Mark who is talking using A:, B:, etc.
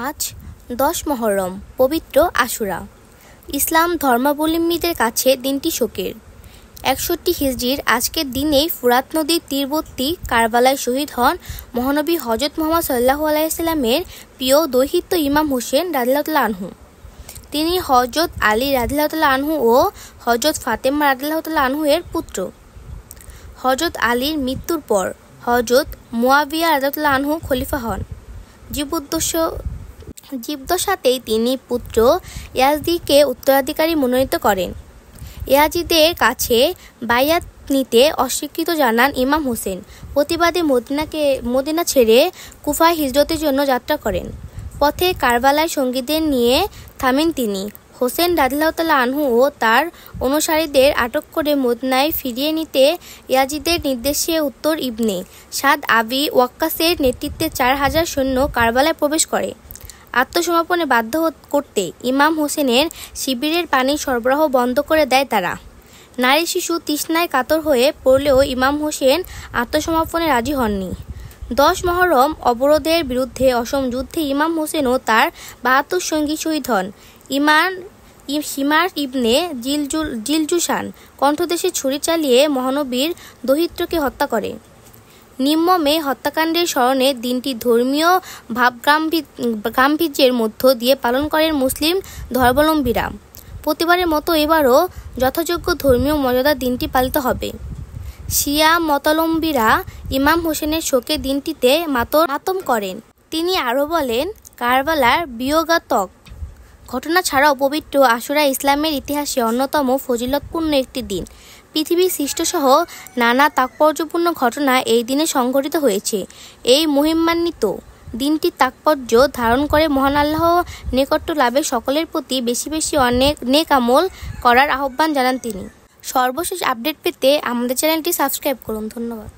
A: আজ 10 মহরম, পবিত্র আশুরা। ইসলাম ধর্মাবলম্বীদের কাছে দিনটি শোকের। 61 হিজরির আজকের দিনেই ফুরাত নদীর তীরবর্তী কারবালায় শহীদ হন মহানবী হযরত মুহাম্মদ সাল্লাল্লাহু আলাইহি সাল্লামের প্রিয় দৌহিত্র ইমাম হোসেন রাদিয়াল্লাহু আনহু। তিনি হযরত আলী রাদিয়াল্লাহু আনহু ও হযরত ফাতেমা রাদিয়াল্লাহু আনহু এর পুত্র। হযরত আলীর মৃত্যুর পর হযরত মুয়াবিয়া রাদিয়াল্লাহু আনহু খলিফা হন। জীবদ্দশাতেই তিনি পুত্র ইয়াজিদকে উত্তরাধিকারী মনোনীত করেন। ইয়াজিদের কাছে বায়াত নিতে অস্বীকৃতি জানান ইমাম হোসেন। প্রতিবাদে মদিনা ছেড়ে কুফায় হিজরতের জন্য যাত্রা করেন। পথে কারবালায় সঙ্গীদের নিয়ে থামেন তিনি। হোসেন রাদিয়াল্লাহু আনহু ও তার অনুসারীদের আটক করে মদিনায় ফিরিয়ে নিতে ইয়াজিদের নির্দেশে উত্তর ইবনে সাদ আবি ওয়াক্কাসের নেতৃত্বে 4000 সৈন্য কারবালায় প্রবেশ করে। আত্মসমর্পণে বাধ্য করতে ইমাম হোসেনের শিবিরের পানি সরবরাহ বন্ধ করে দেয় তারা। নারী শিশু তৃষ্ণায় কাতর হয়ে পড়লেও ইমাম হোসেন আত্মসমর্পণে রাজি হননি। 10 মহরম অবরোধের বিরুদ্ধে অসম যুদ্ধে ইমাম হোসেন ও তার 72 সঙ্গী শহীদ হন। হিমার ইবনে জিলজুশান কণ্ঠদেশে ছুরি চালিয়ে মহানবীর দৌহিত্রকে হত্যা করে। নির্মমে হত্যাকাণ্ডের স্মরণে দিনটি ধর্মীয় ভাবগাম্ভীর্যের মধ্য দিয়ে পালন করেন মুসলিম ধর্মাবলম্বীরা। প্রতিবারের মতো এবারও যথাযোগ্য ধর্মীয় মর্যাদার দিনটি পালিত হবে। শিয়া মতাবলম্বীরা ইমাম হোসেনের শোকের দিনটিতে মাতম করেন। তিনি আরও বলেন, কারবালার বিয়োগাত্মক ঘটনা ছাড়াও পবিত্র আশুরা ইসলামের ইতিহাসে অন্যতম ফজিলতপূর্ণ একটি দিন। পৃথিবীর সৃষ্টিসহ নানা তাৎপর্যপূর্ণ ঘটনা এই দিনে সংঘটিত হয়েছে। এই মহিমান্বিত দিনটির তাৎপর্য ধারণ করে মহান আল্লাহর নৈকট্য লাভে সকলের প্রতি বেশি বেশি নেক আমল করার আহ্বান জানান তিনি। সর্বশেষ আপডেট পেতে আমাদের চ্যানেলটি সাবস্ক্রাইব করুন। ধন্যবাদ।